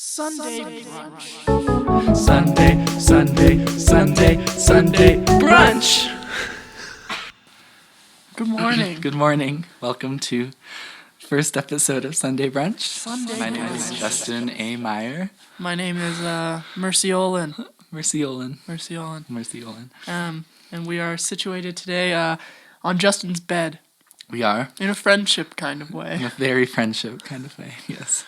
Sunday brunch. Sunday brunch. Good morning. Good morning. Welcome to first episode of Sunday brunch. Sunday My name is brunch. Justin A. Meyer. My name is Mercy Olin. Mercy Olin. And we are situated today on Justin's bed We are in a friendship kind of in way. a very friendship kind of way. Yes.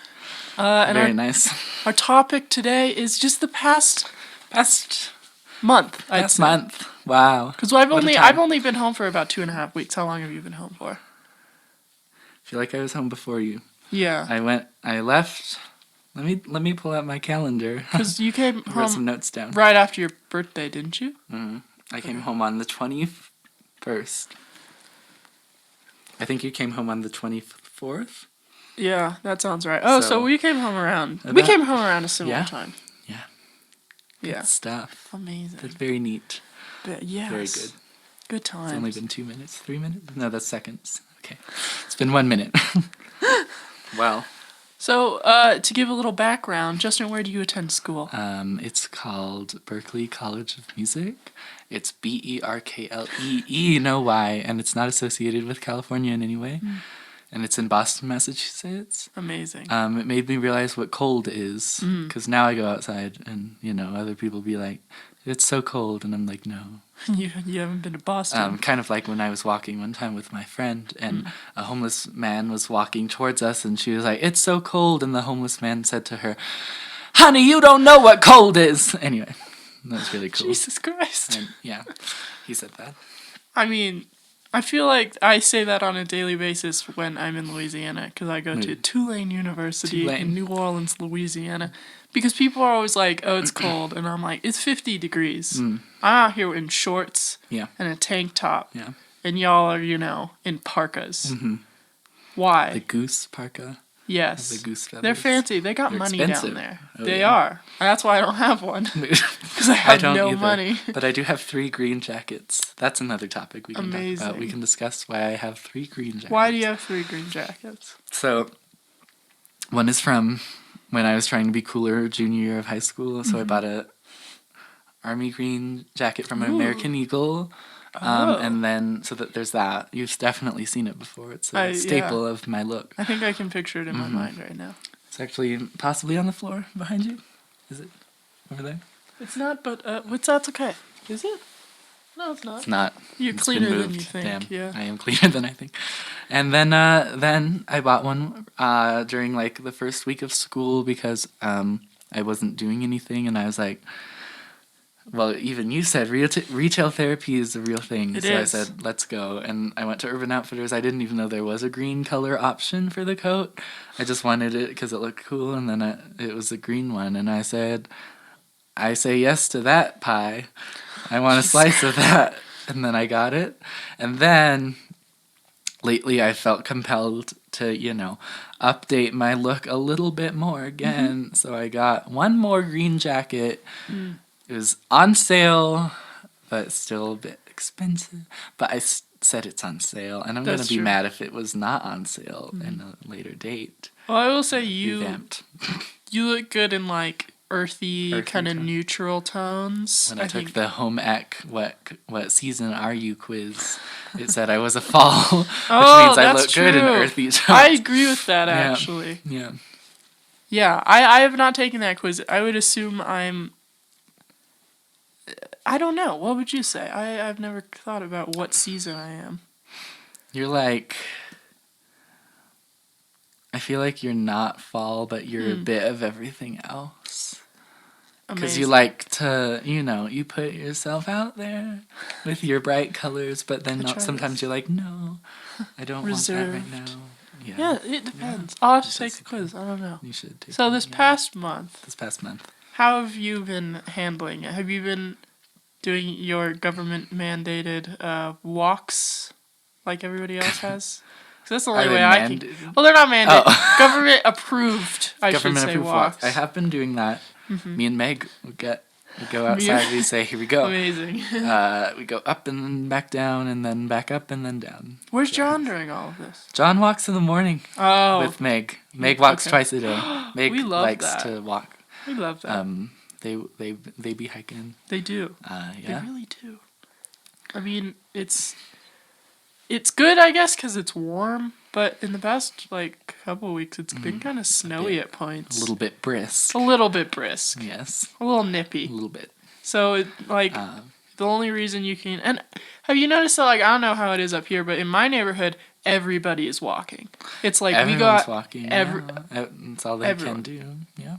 And Very nice. our topic today is just the past month. Past month. Wow. Because What a I've time. only been home for about 2.5 weeks. How long have you been home for? I feel like I was home before you. Yeah. I left. Let me pull out my calendar. Because you came I wrote some home notes down. right after your birthday, didn't you? I came home on the 21st. I think you came home on the 24th. Yeah, that sounds right. Oh, so So- we came home around. We About- came home around a similar Yeah. time. Yeah. Yeah. Good stuff. Amazing. That's very neat. But yes. Very good. Good times. It's only been 2 minutes, 3 minutes? No, that's seconds. Okay. It's been 1 minute. Wow. So, to give a little background, Justin, where do you attend school? It's called Berklee College of Music. It's Berklee, no Y, and it's not associated with California in any way. And it's in Boston, Massachusetts. Amazing. It made me realize what cold is, because now I go outside and, other people be like, it's so cold, and I'm like, no. You haven't been to Boston. Kind of like when I was walking one time with my friend, and a homeless man was walking towards us, and she was like, it's so cold, and the homeless man said to her, honey, you don't know what cold is. Anyway, that was really cool. Jesus Christ. And, yeah, he said that. I mean, I feel like I say that on a daily basis when I'm in Louisiana, because I go to Tulane University Tulane. in New Orleans, Louisiana. Because people are always like, oh, it's cold. And I'm like, it's 50 degrees. I'm out here in shorts Yeah, and a tank top. yeah. And y'all are, in parkas. Why? The goose parka, Yes. the goose feathers. They're fancy. They got They're money expensive. down there. Oh, they yeah. are. That's why I don't have one. Because I have don't no either, money. But I do have 3 green jackets. That's another topic we can talk about. Amazing. We can discuss why I have 3 green jackets. Why do you have 3 green jackets? So, one is from when I was trying to be cooler junior year of high school. So I bought a army green jacket from American Eagle. And then, so that there's that. You've definitely seen it before. It's a staple of my look. I think I can picture it in my mind right now. It's actually possibly on the floor behind you. Is it over there? It's not, but that's okay. Is it? No, it's not. It's not. You're It's cleaner been than moved. you think. Damn, Yeah. I am cleaner than I think. And then I bought one during like the first week of school because I wasn't doing anything, and I was like, well, even you said retail therapy is a real thing. It so is. I said, let's go. And I went to Urban Outfitters. I didn't even know there was a green color option for the coat. I just wanted it because it looked cool, and then it was a green one. And I said, I say yes to that pie. I want a slice of that. And then I got it. And then lately I felt compelled to, update my look a little bit more again. So I got one more green jacket. It was on sale, but still a bit expensive. But I said it's on sale, and I'm going to That's be true. mad if it was not on sale in a later date. Well, I will say you Revamped. look good in like earthy kind of tone. neutral tones. When I took think. the home ec what season are you quiz, it said I was a fall, which Oh, means I that's look good in true. earthy tones. I agree with that Yeah. actually. Yeah. Yeah, I have not taken that quiz. I would assume I don't know. What would you say? I've never thought about what season I am. You're like, I feel like you're not fall, but you're a bit of everything else. Because you Amazing. like to, you put yourself out there with your bright colors, but then I try sometimes this. you're like, no, I don't want that right now. Yeah, it depends. I'll have to take the quiz. I don't know. You should take So it, this yeah. past month, This past month. how have you been handling it? Have you been doing your government mandated walks like everybody else has? 'Cause that's the only Are they way I can. mandated? Well, they're not mandated. Oh. Government approved. I Government should say approved walks. walks. I have been doing that. Me and Meg would get We go outside, we say, here we go. Amazing. We go up and then back down and then back up and then down. Where's John during all of this? John walks in the morning with Meg. Meg walks twice a day. Meg We love likes that. to walk. We love that. They be hiking. They do. Yeah. They really do. I mean, it's good, I guess, because it's warm. But in the past, like, couple of weeks, it's been kind of snowy at points. A little bit brisk. A little bit brisk. Yes. A little nippy. A little bit. So, the only reason you can... And have you noticed that, like, I don't know how it is up here, but in my neighborhood, everybody is walking. It's like Everyone's walking. That's all they can do. Yeah.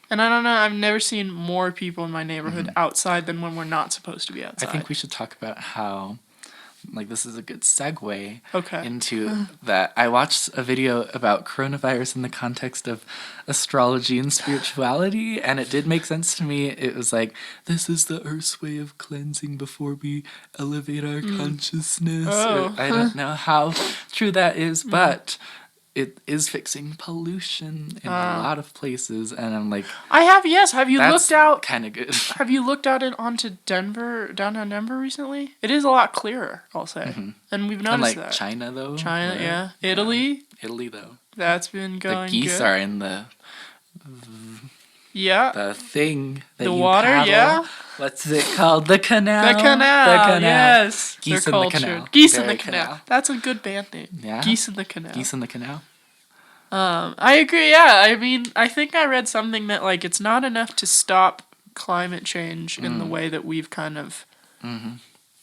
And I don't know, I've never seen more people in my neighborhood outside than when we're not supposed to be outside. I think we should talk about how... Like, this is a good segue Okay. into that. I watched a video about coronavirus in the context of astrology and spirituality, and it did make sense to me. It was like, this is the Earth's way of cleansing before we elevate our consciousness. Oh. I don't know how true that is, but it is fixing pollution in a lot of places, and I'm like, I have, yes. Have you looked out? Kind of good. Have you looked out onto downtown Denver recently? It is a lot clearer, I'll say. And we've noticed And like that. China, though. China, right? yeah. Italy, Italy, though. that's been going The geese good. are in the thing that The you water, paddle. yeah. What's it called? The canal. The canal, yes. Geese They're in the cultured. canal. Geese in Very the canal. That's a good band name. Yeah. Geese in the canal. Geese in the canal. I agree, yeah. I mean, I think I read something that, like, it's not enough to stop climate change in the way that we've kind of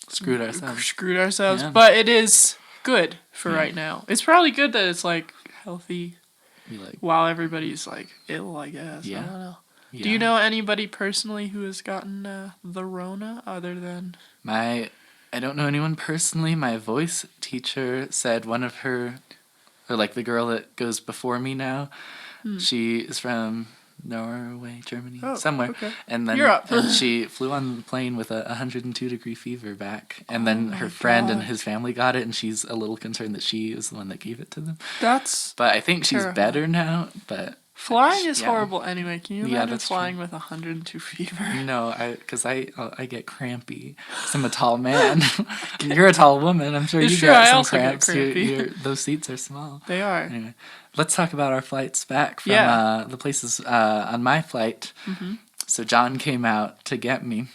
Screwed ourselves. Yeah. but it is good for right now. It's probably good that it's, like, healthy while everybody's, like, ill, I guess. Yeah. I don't know. Yeah. Do you know anybody personally who has gotten the Rona other than... I don't know anyone personally. My voice teacher said one of her, or like the girl that goes before me now, she is from Norway, Germany, somewhere. Okay. And then Europe. and she flew on the plane with a 102-degree fever back. And then her friend and his family got it, and she's a little concerned that she is the one that gave it to them. That's But I think she's terrifying. better now, but... Flying is horrible anyway. Can you imagine that's flying true. with 102 fever? No, because I get crampy. 'Cause I'm a tall man. You're a tall woman. I'm sure It's you true, get I some also get cramps. crampy. Those seats are small. They are. Anyway, let's talk about our flights back from the places on my flight. So John came out to get me.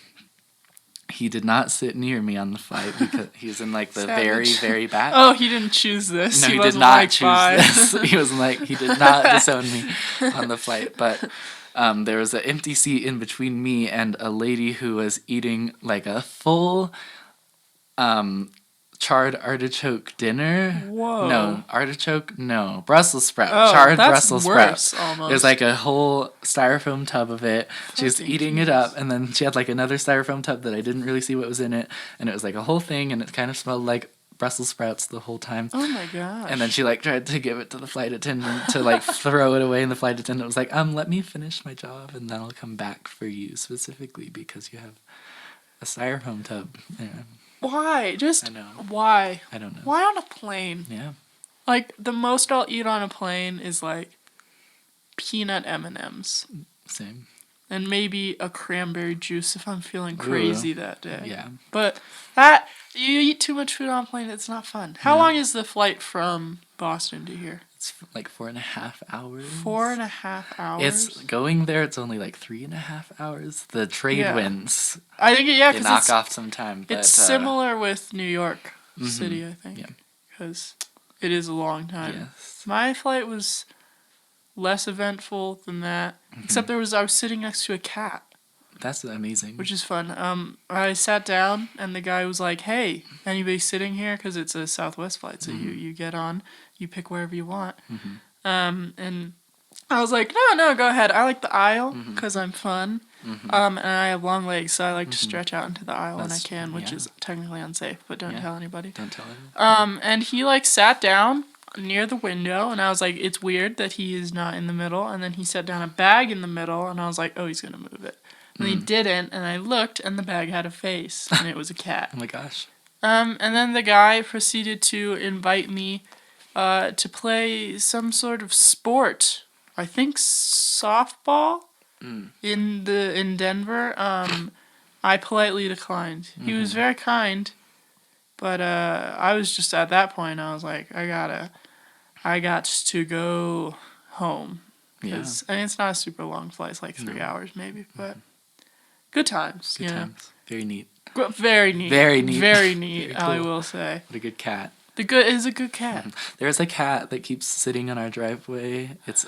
He did not sit near me on the flight because he was in like the very, Savage. very back. Oh, he didn't choose this. No, he did wasn't not like, choose "Bye." this. He was like, he did not disown me on the flight. But there was an empty seat in between me and a lady who was eating like a full charred artichoke dinner. Whoa. No, artichoke? No. Brussels sprout. Oh, charred that's Brussels worse, sprouts. almost. There's like a whole styrofoam tub of it. She was Fucking eating it up, and then she had like another styrofoam tub that I didn't really see what was in it. And it was like a whole thing, and it kind of smelled like Brussels sprouts the whole time. Oh my gosh. And then she like tried to give it to the flight attendant to like throw it away, and the flight attendant was like, let me finish my job and then I'll come back for you specifically because you have a styrofoam tub. Yeah. Why? Just I know. why? I don't know. Why on a plane? Yeah. Like the most I'll eat on a plane is like peanut M&Ms Same. and maybe a cranberry juice if I'm feeling crazy that day. Yeah. But that you eat too much food on a plane, it's not fun. How long is the flight from Boston to here? It's like 4.5 hours. 4.5 hours. It's going there. It's only like 3.5 hours. The trade winds. I think They because knock off some time. But, it's similar with New York City, I think. Yeah. Because it is a long time. Yes. My flight was less eventful than that, except I was sitting next to a cat, That's amazing. which is fun. I sat down and the guy was like, "Hey, anybody sitting here? Because it's a Southwest flight, so you get on, you pick wherever you want." And I was like, "No, go ahead. I like the aisle because I'm fun." And I have long legs, so I like to stretch out into the aisle when I can, which is technically unsafe, but don't tell anybody. Don't tell anyone. And he like sat down near the window, and I was like, it's weird that he is not in the middle. And then he set down a bag in the middle, and I was like, oh, he's gonna move it. And he didn't, and I looked, and the bag had a face, and it was a cat. Oh my gosh. And then the guy proceeded to invite me to play some sort of sport. I think softball. in Denver. I politely declined. He was very kind, but I was just at that point. I was like, I got to go home. Because I mean, it's not a super long flight. It's like 3 hours maybe, but good times. Good times. Very neat. Very neat. Very neat. Very neat. Very cool. I will say. What a good cat. It is a good cat. There's a cat that keeps sitting on our driveway. It's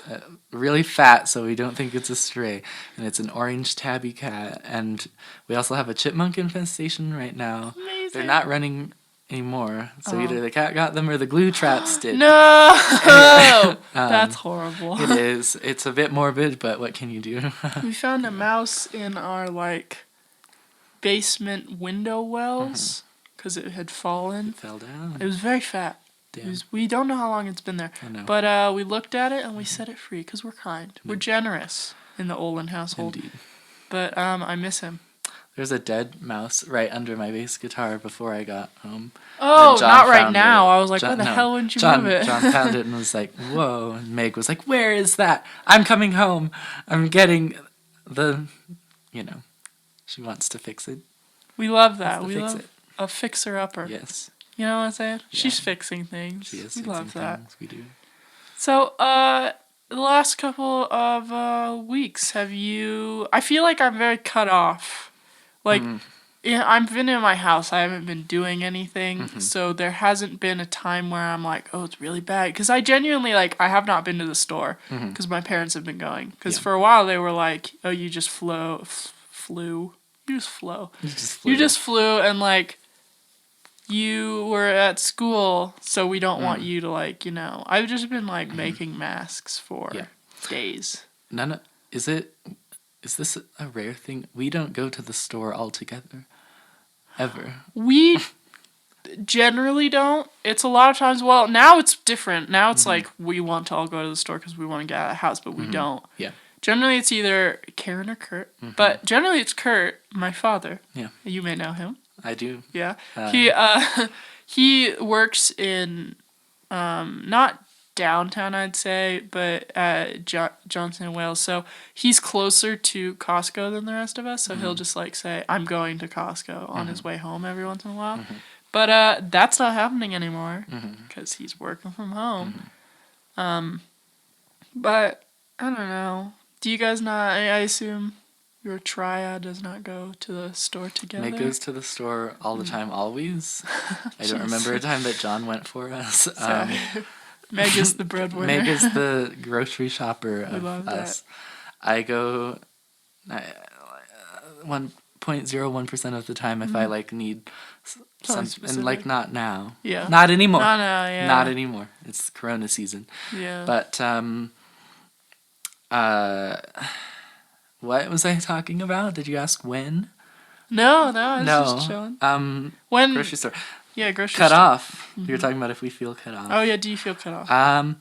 really fat, so we don't think it's a stray. And it's an orange tabby cat. And we also have a chipmunk infestation right now. Amazing. They're not running anymore. So either the cat got them or the glue traps did. No! That's horrible. It is. It's a bit morbid, but what can you do? We found a mouse in our, basement window wells because it had fallen. It fell down. It was very fat. We don't know how long it's been there. I know. But we looked at it and we set it free because we're kind. We're generous in the Olin household. Indeed. But I miss him. There's a dead mouse right under my bass guitar before I got home. Oh, not right found now. it. I was like, why the hell wouldn't you move it? John found it and was like, whoa. And Meg was like, where is that? I'm coming home. I'm getting she wants to fix it. We love that. Wants to We fix love it. a fixer-upper. Yes. You know what I'm saying? Yeah. She's fixing things. She is we fixing love that. things. We do. So, the last couple of weeks, I feel like I'm very cut off. Yeah, I've been in my house. I haven't been doing anything. So there hasn't been a time where I'm like, oh, it's really bad. Because I genuinely, I have not been to the store. Because my parents have been going. Because for a while they were like, oh, you just flew. You just flew and, you were at school, so we don't want you to, I've just been, making masks for days. Is this a rare thing? We don't go to the store altogether. Ever. We generally don't. It's a lot of times, now it's different. Now it's we want to all go to the store because we want to get out of the house, but we don't. Yeah. Generally, it's either Karen or Kurt. But generally, it's Kurt, my father. Yeah. You may know him. I do. Yeah. He works in, not downtown, I'd say, but Johnson and Wales. So he's closer to Costco than the rest of us. So he'll just say, I'm going to Costco on his way home every once in a while. But that's not happening anymore because he's working from home. But I don't know. Do you guys not? I assume your triad does not go to the store together. Meg goes to the store all the time, always. I don't remember a time that John went for us. Meg is the breadwinner. Meg is the grocery shopper of us. I go 1.01% of the time if I need something, and not now. Yeah. Not anymore. No, yeah. Not anymore. It's Corona season. Yeah. But what was I talking about? Did you ask when? No, I was just chilling. When grocery store. Yeah, grocery cut store. Off. You're talking about if we feel cut off. Oh yeah, do you feel cut off? I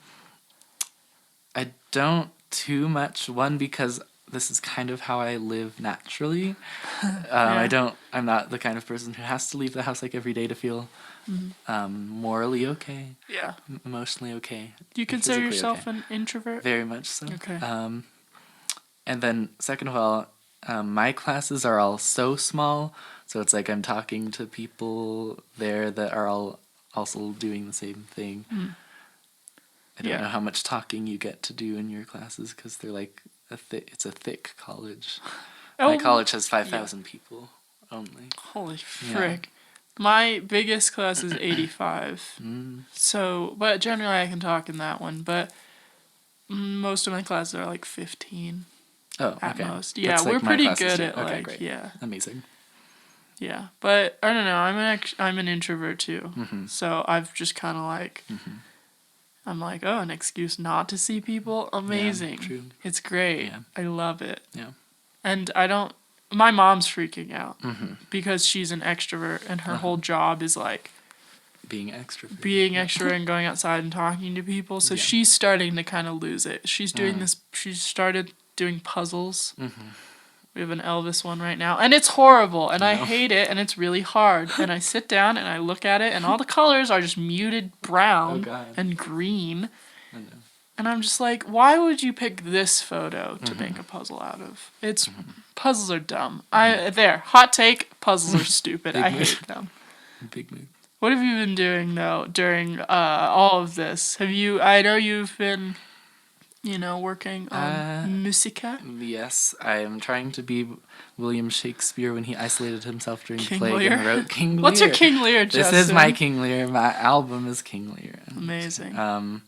don't too much. One, because this is kind of how I live naturally. I'm not the kind of person who has to leave the house every day to feel morally okay. Yeah. Emotionally okay. Do you consider yourself an introvert? Very much so. Okay. And then second of all, my classes are all so small, so it's I'm talking to people there that are all also doing the same thing. I don't know how much talking you get to do in your classes because they're it's a thick college. My college has 5,000 people only. Holy frick. Yeah. My biggest class is 85. So, but generally I can talk in that one, but most of my classes are 15. Oh, at okay. most. Yeah, that's we're pretty good too. at okay, great. yeah. Amazing. Yeah, but I don't know. I'm an introvert too, so I've just kind of I'm oh, an excuse not to see people. Amazing. Yeah, true. It's great. Yeah. I love it. Yeah. And my mom's freaking out because she's an extrovert and her whole job is being extrovert. And going outside and talking to people. So she's starting to kind of lose it. She's doing this. She's started doing puzzles. We have an Elvis one right now, and it's horrible, and I hate it, and it's really hard. And I sit down and I look at it, and all the colors are just muted brown and green. And I'm just like, why would you pick this photo to make a puzzle out of? Puzzles are dumb. Hot take, puzzles are stupid. I hate them. Big move. What have you been doing though during all of this? I know you've been, working on musica. Yes, I am trying to be William Shakespeare when he isolated himself during King the plague Lear? and wrote King Lear. What's your King Lear, This Justin? is my King Lear. My album is King Lear. Amazing.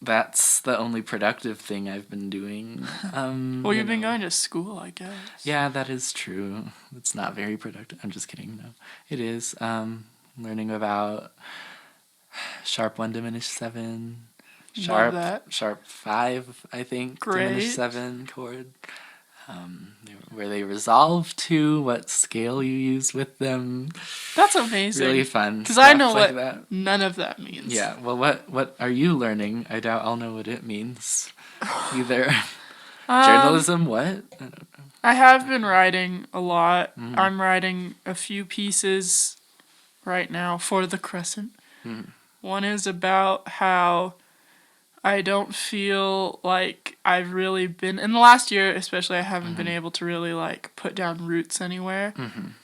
That's the only productive thing I've been doing. Well, you've been going to school, I guess. Yeah, that is true. It's not very productive. I'm just kidding. No, it is. Learning about sharp 1 diminished 7, Love that. sharp 5, I think. Great. Diminished 7 chord. Where they resolve to, what scale you use with them. That's amazing. Really fun. Because I know like what that. none of that means. Yeah, well, what are you learning? I doubt I'll know what it means. Either. Journalism, what? I don't know. I have been writing a lot. Mm. I'm writing a few pieces right now for The Crescent. Mm. One is about how I don't feel like I've really been, in the last year especially, I haven't been able to really put down roots anywhere.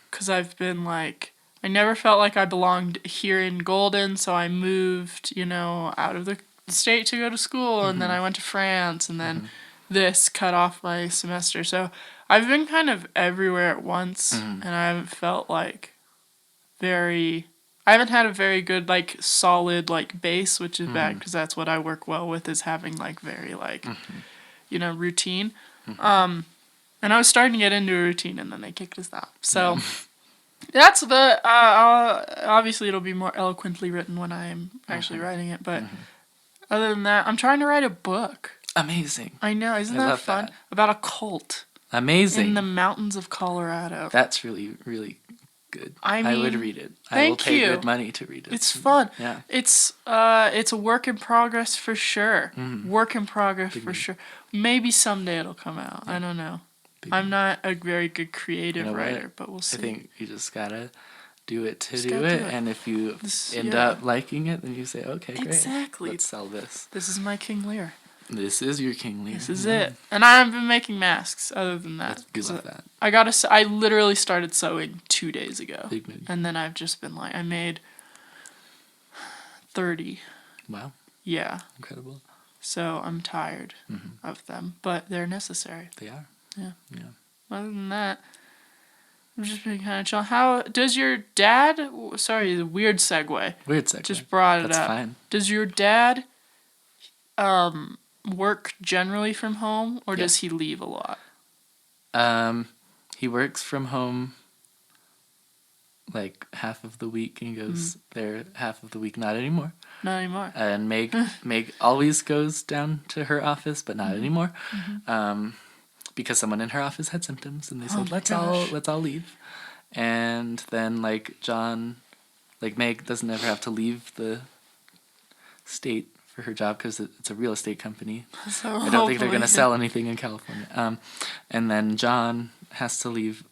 Because I've been I never felt like I belonged here in Golden, so I moved, out of the state to go to school, and then I went to France, and then this cut off my semester. So I've been kind of everywhere at once, and I haven't felt I haven't had a very good, solid, base, which is bad, because that's what I work well with, is having, very, routine. And I was starting to get into a routine, and then they kicked us out. So that's the, obviously it'll be more eloquently written when I'm actually writing it, but other than that, I'm trying to write a book. Amazing. I know, isn't I that love fun? that. About a cult. Amazing. In the mountains of Colorado. That's really, really good. I would mean, read it. I will pay you. good money to read it. It's fun. Yeah. It's a work in progress for sure. Work in progress Big for move. sure. Maybe someday it'll come out. I don't know. Big I'm move. not a very good creative You know what? writer, but we'll see. I think you just gotta do it to Just do gotta it, do it. and if you end yeah. up liking it, then you say, okay, great. Exactly. Let's sell this. This is my King Lear. This is your King Lear. This is it. And I haven't been making masks other than that. We love that. I literally started sewing 2 days ago. Big move. And then I've just been I made 30. Wow. Yeah. Incredible. So I'm tired of them, but they're necessary. They are. Yeah. Yeah. Other than that, I've just been kind of chill. How does your dad? Sorry, the weird segue. Weird segue. Just brought it That's up. fine. Does your dad work generally from home, or does he leave a lot? He works from home half of the week and goes there half of the week. Not anymore. Not anymore. And Meg always goes down to her office, but not anymore. Because someone in her office had symptoms, and they said, let's all leave. And then John, Meg doesn't ever have to leave the state for her job because it's a real estate company. So I don't think they're going to sell anything in California. And then John has to leave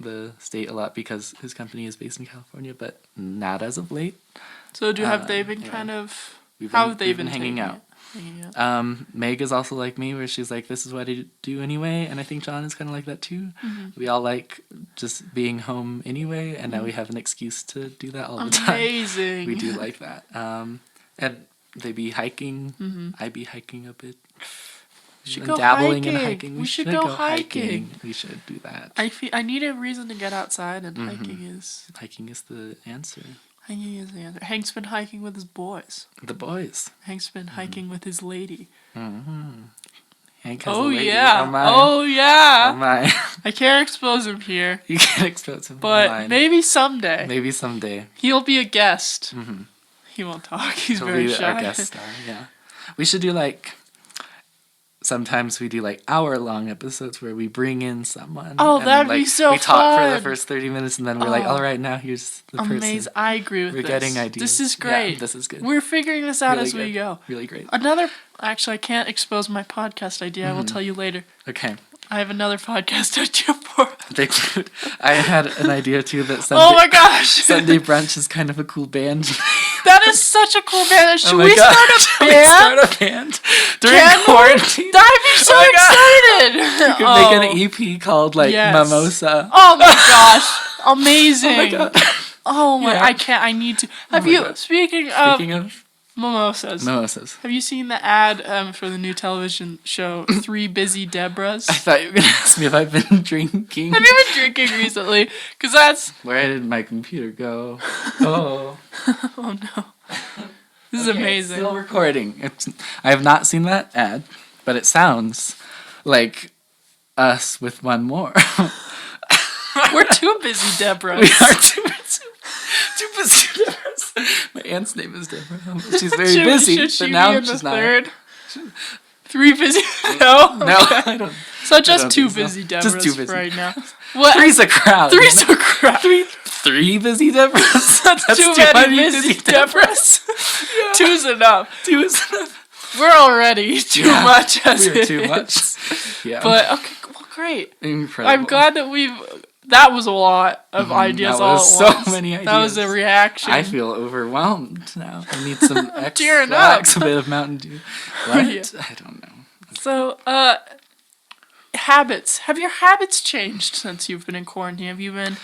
the state a lot because his company is based in California, but not as of late. So have they been kind of? How have they been hanging out? Meg is also like me, where she's like, this is what I do anyway, and I think John is kind of like that too. We all like just being home anyway, and now we have an excuse to do that all the time. Amazing. We do like that. And they be hiking. I be hiking a bit. We should go dabbling in hiking. hiking. We should go hiking. We should do that. I need a reason to get outside, and hiking is the answer. Hiking is the answer. Hank's been hiking with his boys. The boys. Hank's been hiking with his lady. Hank has a lady. Yeah. Oh my. Oh yeah. Oh my. I can't expose him here. You can't expose him. But maybe someday. Maybe someday. He'll be a guest. He won't talk. He's He'll very be shy. our guest star. Yeah. We should do sometimes we do hour-long episodes where we bring in someone. Oh, and, that'd be so we talk for fun. the first 30 minutes and then we're all right, now here's the person. Amazing. I agree with We're this. getting ideas. This is great. Yeah, this is good. We're figuring this out Really as we good. go. Really great. Actually, I can't expose my podcast idea. I will tell you later. Okay. I have another podcast idea for Big Food. I had an idea too that Sunday, Oh my gosh! Sunday Brunch is kind of a cool band name. That is such a cool band. Should my we God. start a Should we band? start a band during Can we? quarantine? I'd be so Oh my excited. You could make an EP called like Yes. Mimosa. Oh my gosh. Amazing. Oh my God. Oh my, Yeah. I can't, I need to. Have my you, God. speaking Speaking of of mimosas, mimosas. have you seen the ad for the new television show, Three Busy Debras? I thought you were going to ask me if I've been drinking. Have you been drinking recently? Because that's, Where did my computer go? Oh. oh no. This is amazing. Still recording. I have not seen that ad, but it sounds like us with one more. We're too busy Debras. We are too busy. Deborah's. My aunt's name is Deborah. She's very busy, Should she but now be in she's the not. third? Three busy? No? No, I don't. So I just don't two think so. busy Just Debras too busy. right now. What? Three's a crowd. Three's a crowd. Three busy Deborahs. That's too many busy Debras. Two's enough. Two is enough. We're already too much as We're it too is. much. Yeah. But okay, well, great. Incredible. I'm glad that that was a lot of ideas that all was at so once. many That was a ideas. reaction. I feel overwhelmed now. I need some Tearing up. extra, a bit of Mountain Dew. What? Yeah. I don't know. So, habits. Have your habits changed since you've been in quarantine? Have you been?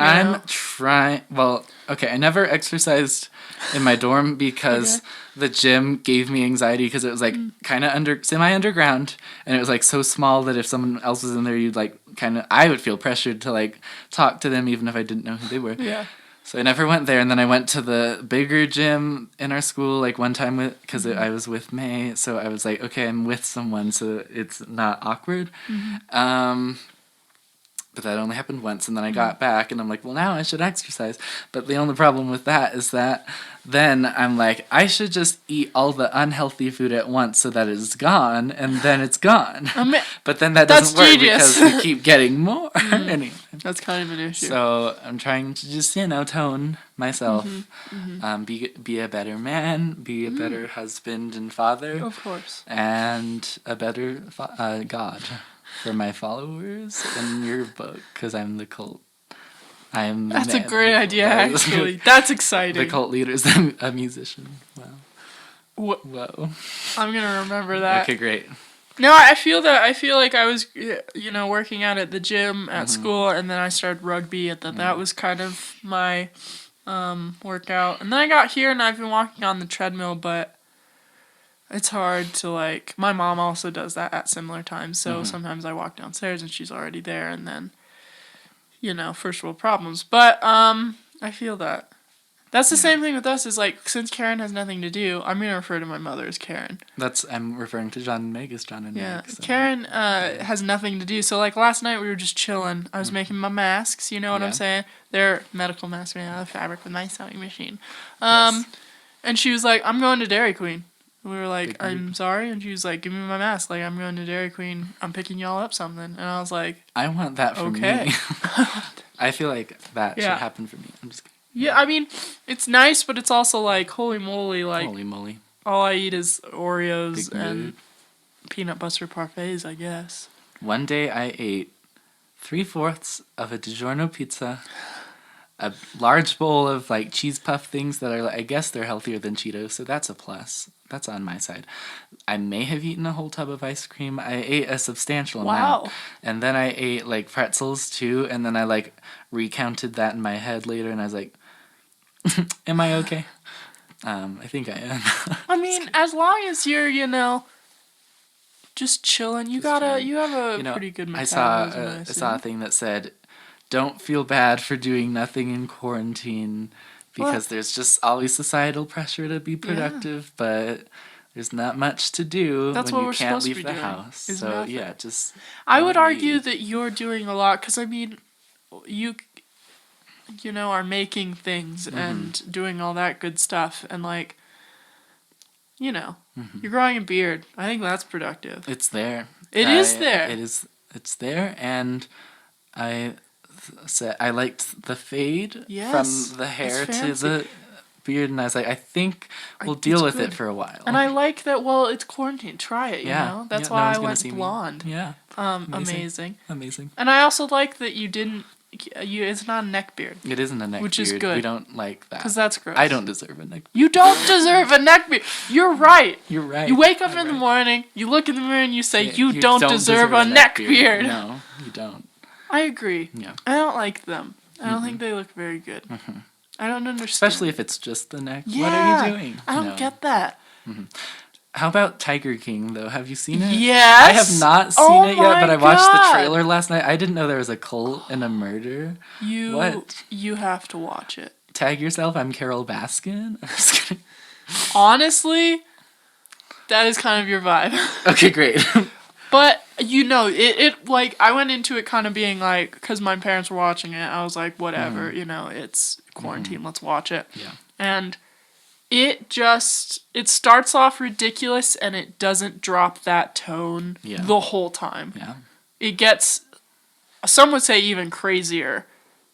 I'm trying. Well, okay. I never exercised in my dorm because the gym gave me anxiety because it was like kind of semi underground, and it was like so small that if someone else was in there, you'd like I would feel pressured to like talk to them even if I didn't know who they were. Yeah. So I never went there, and then I went to the bigger gym in our school like one time because I was with May, so I was like, okay, I'm with someone, so it's not awkward. But that only happened once, and then I got back, and I'm like, well, now I should exercise. But the only problem with that is that then I'm like, I should just eat all the unhealthy food at once so that it's gone, and then it's gone. But then that doesn't work genius. because we keep getting more. Anyway. That's kind of an issue. So I'm trying to just, tone myself, be a better man, be a better husband and father. Of course. And a better God for my followers in your book, because I'm the cult. I'm the That's a man. great idea, actually. That's exciting. The cult leader is a musician. Wow. Whoa. I'm going to remember that. Okay, great. No, I feel like I was, working out at the gym at school, and then I started rugby, and that was kind of my workout. And then I got here, and I've been walking on the treadmill, but it's hard to, my mom also does that at similar times, so sometimes I walk downstairs, and she's already there, and then, first world problems. But I feel that. That's the same thing with us, is since Karen has nothing to do, I'm going to refer to my mother as Karen. I'm referring to John and Meg as John and Meg. So. Karen has nothing to do. So, last night we were just chilling. I was making my masks, you know what I'm saying? They're medical masks made out of fabric with my sewing machine. Yes. And she was like, I'm going to Dairy Queen. We were like, I'm sorry? And she was like, give me my mask. I'm going to Dairy Queen. I'm picking y'all up something. And I was like, I want that for okay. me. I feel like that should happen for me. I'm just kidding. Yeah, I mean, it's nice, but it's also holy moly, Holy moly. all I eat is Oreos Big and mood. peanut butter parfaits, I guess. One day I ate 3/4 of a DiGiorno pizza, a large bowl of cheese puff things that are I guess they're healthier than Cheetos, so that's a plus. That's on my side. I may have eaten a whole tub of ice cream. I ate a substantial amount. And then I ate pretzels too, and then I recounted that in my head later, and I was like, am I okay? I think I am. I mean, as long as you're, just chilling, you have a pretty good metabolism. I saw a thing that said, don't feel bad for doing nothing in quarantine because there's just always societal pressure to be productive, but there's not much to do That's when what you we're can't supposed to leave be the doing, house. is So nothing. yeah, just I would argue that you're doing a lot, because, you are making things and doing all that good stuff, and you're growing a beard. I think that's productive. It's there. It is there. It's there, and I said I liked the fade Yes, from the hair it's to fancy. the beard, and I was like, I think we'll deal with good. it for a while. And I like that. Well, it's quarantine. Try it. You know. That's no why one's I gonna went see me. blonde. Yeah. Amazing. Amazing. And I also like that you didn't it's not a neck beard. It isn't a neck Which beard. is good. We don't like that. Because that's gross. I don't deserve a neck beard. You don't deserve a neck beard. You're right. You're right. You wake up in the morning, you look in the mirror, and you say, you don't deserve a neck beard. No, you don't. I agree. Yeah. I don't like them. I don't think they look very good. I don't understand. Especially if it's just the neck. Yeah. What are you doing? I don't get that. How about Tiger King, though? Have you seen it? Yes. I have not seen it yet, but I watched God. the trailer last night. I didn't know there was a cult and a murder. What? You have to watch it. Tag yourself, I'm Carol Baskin. I'm just kidding. Honestly, that is kind of your vibe. Okay, great. But, it like, I went into it kind of being like, because my parents were watching it, I was like, whatever, it's quarantine, let's watch it. Yeah. And it starts off ridiculous and it doesn't drop that tone the whole time. Yeah. It gets, some would say, even crazier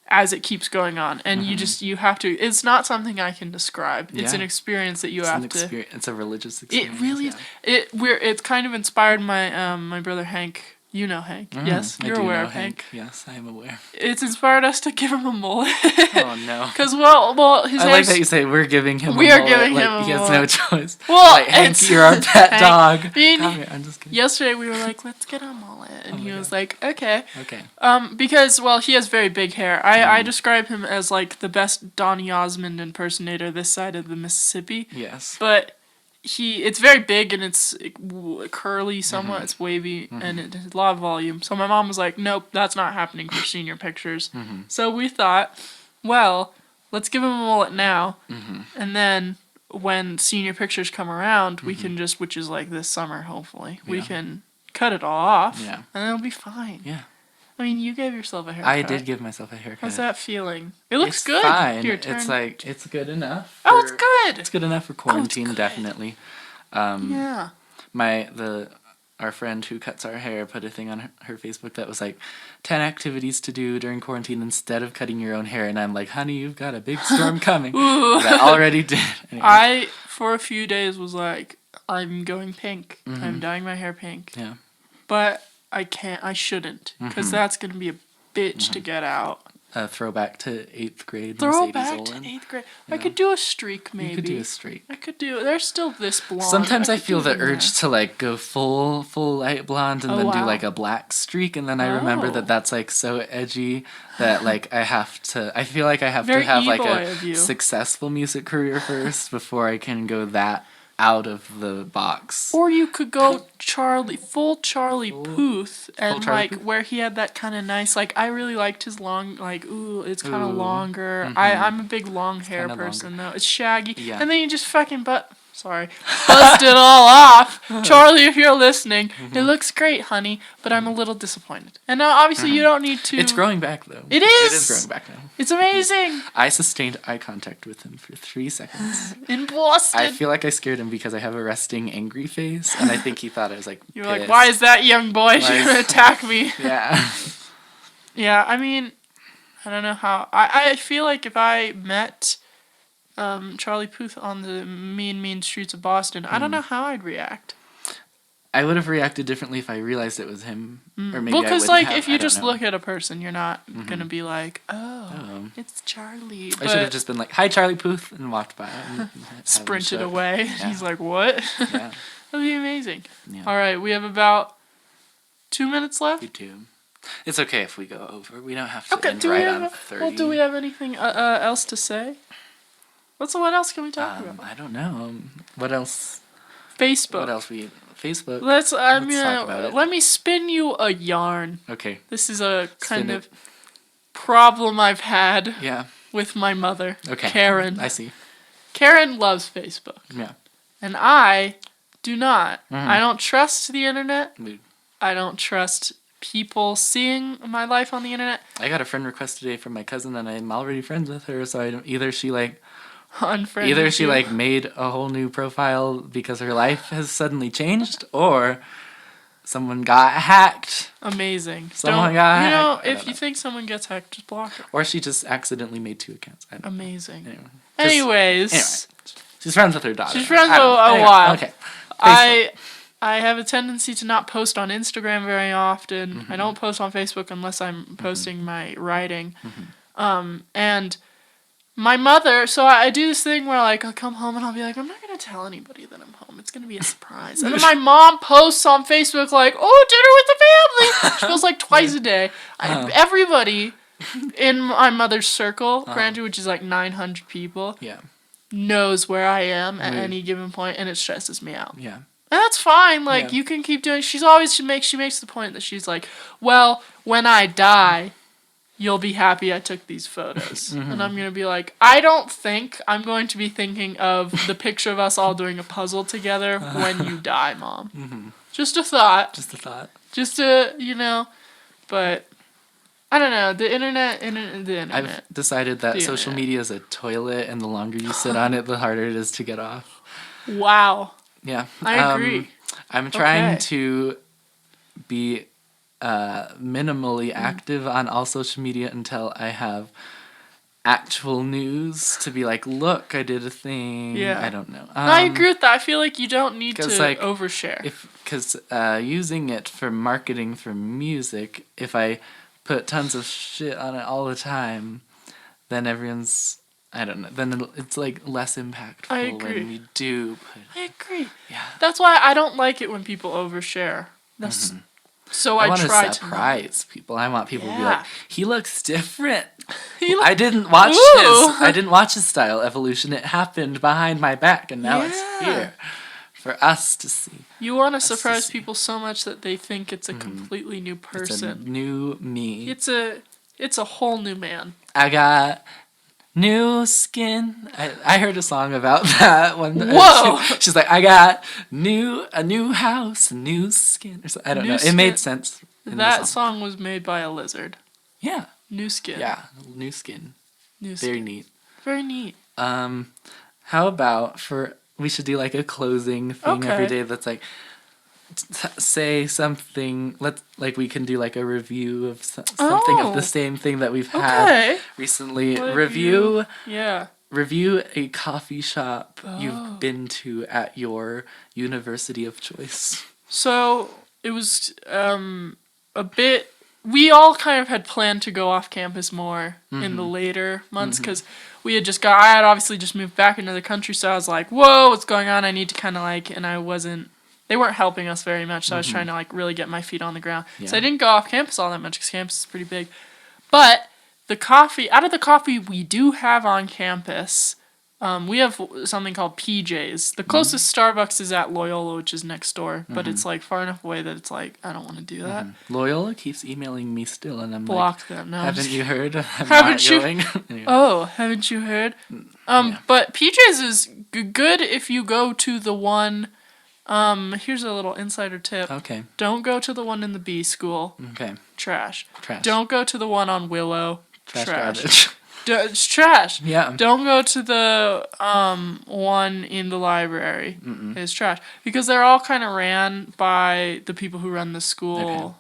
as it keeps going on. And you have to, it's not something I can describe. It's an experience that It's a religious experience. It really is. It's kind of inspired my brother Hank. You know Hank. Yes, you're aware of Hank. Yes, I am aware. It's inspired us to give him a mullet. Oh no. Because his I like that you say we're giving him. We a are mullet. giving like, him a he has mullet. no choice. Well, like, Hank, you're our pet dog. Come here. I'm just kidding. Yesterday we were like, let's get a mullet, and he was like, okay. Okay. Because he has very big hair. I describe him as like the best Donny Osmond impersonator this side of the Mississippi. Yes. But it's very big and it's curly somewhat. It's wavy and it has a lot of volume. So my mom was like, nope, that's not happening for senior pictures. So we thought, well, let's give him a mullet now. And then when senior pictures come around, we can just, which is like this summer, hopefully, we can cut it all off. Yeah. And it'll be fine. Yeah. I mean, you gave yourself a haircut. I did give myself a haircut. How's that feeling? It looks good. Fine. Here, turn. It's like, it's good enough. Oh, it's good. It's good enough for quarantine, definitely. Yeah. Our friend who cuts our hair put a thing on her Facebook that was like 10 activities to do during quarantine instead of cutting your own hair, and I'm like, honey, you've got a big storm coming. I already did. Anyway. I for a few days was like, I'm going pink. I'm dyeing my hair pink. Yeah. But I shouldn't, because that's gonna be a bitch to get out. Throwback to 8th grade. Throwback to 8th grade. I could do a streak, maybe. You could do a streak. They're still this blonde. Sometimes I feel the urge to like go full light blonde and then do like a black streak, and then I remember that that's like so edgy that like I feel like I have to have like a successful music career first before I can go that out of the box. Or you could go full Charlie Puth, and like where he had that kind of nice, like I really liked his long, like it's kind of longer. I'm a big long hair person though. It's shaggy, and then you just fucking bust it all off. Charlie, if you're listening, it looks great, honey, but I'm a little disappointed. And obviously you don't need to. It's growing back though. It is. It is growing back now. It's amazing. I sustained eye contact with him for 3 seconds. In Boston. I feel like I scared him because I have a resting angry face, and I think he thought I was like You were like, why is that young boy trying to attack me? Yeah. Yeah, I mean, I don't know how. I feel like if I met Charlie Puth on the mean streets of Boston, I don't know how I'd react. I would have reacted differently if I realized it was him, or maybe because I wouldn't if you have. just look at a person, you're not gonna be like, oh, it's Charlie. I should have just been like, "Hi, Charlie Puth," and walked by. And sprinted away. Yeah. He's like, what? Yeah. That'd be amazing. Yeah. All right, we have about 2 minutes left. We do. It's okay if we go over. We don't have to end right on 30. Well, do we have anything else to say? What else can we talk about? I don't know. What else? Facebook. What else Facebook. Let's talk about it. Let me spin you a yarn. Okay. This is a kind of problem I've had with my mother, Karen. I see. Karen loves Facebook. Yeah. And I do not. I don't trust the internet. I don't trust people seeing my life on the internet. I got a friend request today from my cousin, and I'm already friends with her, so either she made a whole new profile because her life has suddenly changed, or someone got hacked. Amazing. Someone got hacked. If you think someone gets hacked, just block her. Or she just accidentally made 2 accounts. Amazing. Anyway. Anyways. She's friends with her daughter. She's friends with a while. Okay. I I have a tendency to not post on Instagram very often. I don't post on Facebook unless I'm posting my writing. And my mother, so I do this thing where like I'll come home and I'll be like, I'm not gonna tell anybody that I'm home. It's gonna be a surprise. And then my mom posts on Facebook like, oh, dinner with the family. She goes like twice a day. Everybody in my mother's circle, granted, which is like 900 people, knows where I am at any given point, and it stresses me out. Yeah. And that's fine. Like you can keep doing. She makes the point that she's like, well, when I die, you'll be happy I took these photos. And I'm going to be like, I don't think I'm going to be thinking of the picture of us all doing a puzzle together when you die, Mom. Just a thought. Just a thought. Just a, but I don't know. The internet. I've decided that social media is a toilet, and the longer you sit on it, the harder it is to get off. Wow. Yeah. I agree. I'm trying to be minimally active on all social media until I have actual news to be like, look, I did a thing. Yeah. I don't know. I agree with that. I feel like you don't need to like, overshare. Because using it for marketing for music, if I put tons of shit on it all the time, then everyone's, I don't know, then it's like less impactful I agree. when we do put. I agree. Yeah. That's why I don't like it when people overshare. That's so I want try to surprise people. I want people to be Yeah. like, he looks different. He I didn't watch Ooh. I didn't watch his style evolution. It happened behind my back, and now it's here for us to see. You want to surprise people so much that they think it's a completely new It's a person. new me. It's a whole new man. I got new skin. I heard a song about that one. Whoa! She's like, I got a new house, new skin. I don't New know. skin. It made sense. In That the song. song was made by a lizard. Yeah. New skin. Yeah. New skin. New Very skin. neat. Very neat. How about we should do like a closing thing every day that's like, say something, we can do like a review of something of the same thing that we've had recently. Review a coffee shop you've been to at your university of choice. So it was a bit. We all kind of had planned to go off campus more in the later months because I had obviously just moved back into the country, so I was like, whoa, what's going on? I need to kind of they weren't helping us very much, so I was trying to really get my feet on the ground. Yeah. So I didn't go off campus all that much because campus is pretty big. But out of the coffee we do have on campus, we have something called PJ's. The closest Starbucks is at Loyola, which is next door, but it's like far enough away that it's like, I don't want to do that. Loyola keeps emailing me still, and I'm block them. No, haven't you heard? Haven't you? Anyway. Oh, haven't you heard? But PJ's is good if you go to the one. Here's a little insider tip. Okay. Don't go to the one in the B school. Okay. Trash. Don't go to the one on Willow. Trash. It's trash. Yeah. Don't go to the one in the library. It's trash because they're all kind of ran by the people who run the school,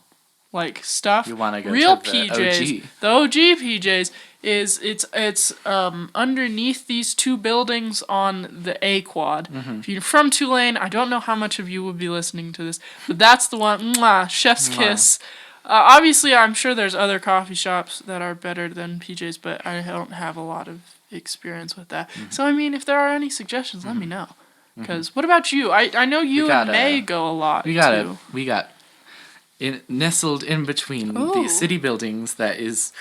stuff. You want to go real to the PJs. OG. The OG PJs it's underneath these two buildings on the A quad. If you're from Tulane, I don't know how much of you would be listening to this, but that's the one. Mwah, chef's kiss. Obviously, I'm sure there's other coffee shops that are better than PJ's, but I don't have a lot of experience with that. So, I mean, if there are any suggestions, let me know. Because what about you? I know you and May go a lot, We got nestled in between the city buildings that is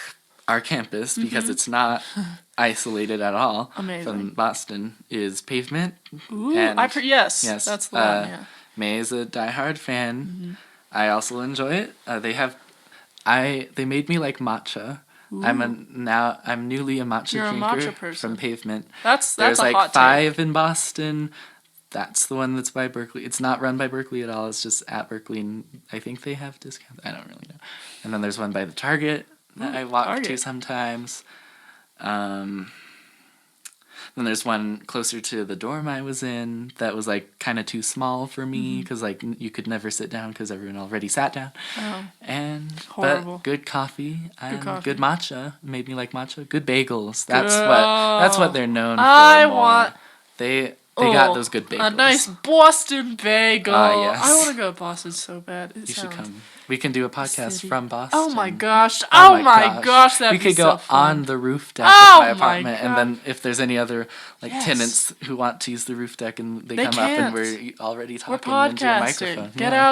our campus, because it's not isolated at all from Boston, is Pavement. Ooh, and yes, that's the one, yeah. May is a diehard fan. I also enjoy it. They made me like matcha. Ooh. I'm newly a matcha You're drinker a matcha person. from Pavement. There's a hot take. 5 in Boston. That's the one that's by Berkeley. It's not run by Berkeley at all. It's just at Berkeley, and I think they have discounts. I don't really know. And then there's one by the Target that I walk to sometimes. Then there's one closer to the dorm I was in that was kind of too small for me because you could never sit down because everyone already sat down. Oh, horrible. But good coffee and good matcha made me like matcha. Good bagels. That's what they're known for. They got those good bagels. A nice Boston bagel. Yes. I want to go to Boston so bad. You should come. We can do a podcast city. from Boston. Oh my gosh. Oh my gosh. That'd we be could go so fun. on the roof deck Oh of my my apartment, and God. then if there's any other Yes. tenants who want to use the roof deck and they They come up and can't. we're already We're talking into a microphone. podcasting. Get Yeah.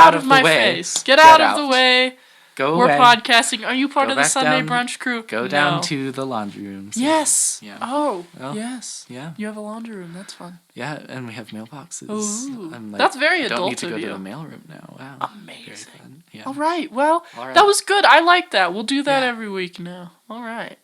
out of the my way. face. Get out of the way. Go We're away. podcasting. Are you part Go of the back Sunday down- brunch crew? Go down No. to the laundry room. So- Yes. Yeah. Oh. Well, Yes. Yeah. You have a laundry room. That's fun. Yeah, and we have mailboxes. Ooh. I'm That's very don't adult need to of go you. to the mailroom now. Wow. Very Amazing. fun. Yeah. All right. Well, All right. that was good. I like that. We'll do that Yeah. every week now. All right.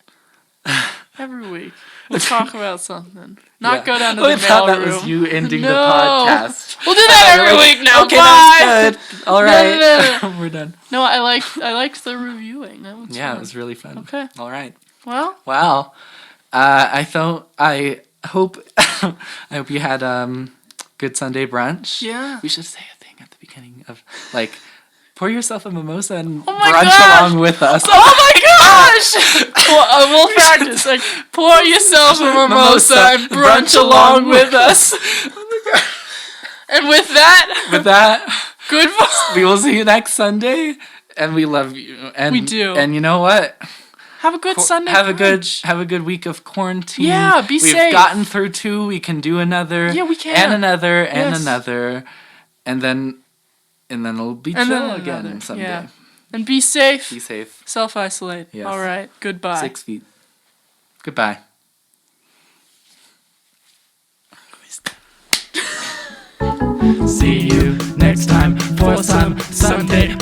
Every week. We'll talk about something. Not Yeah. go down to Oh, the I thought mail room. that was you ending the No. podcast. We'll do that every week now. Okay, Bye. that's good. All No, right. no. We're done. No, I liked the reviewing. That was Yeah, fun. it was really fun. Okay. All right. Well, Wow. I hope I hope you had good Sunday brunch. Yeah. We should say a thing at the beginning of like pour yourself a mimosa and Oh my brunch gosh. along with us. oh my gosh! We'll practice. Like, pour yourself a mimosa and brunch along with us. And with that, With that, goodbye. we will see you next Sunday, and we love you. And We do. And you know what? Have a good Sunday. Have brunch. a good week of quarantine. Yeah, be We've safe. gotten through 2. We can do another. Yeah, we can. And another and Yes. another, and then it'll be And chill then again another. someday. Yeah. And be safe. Be safe. Self-isolate. Yes. All right. Goodbye. 6 feet. Goodbye. See you next time for some Sunday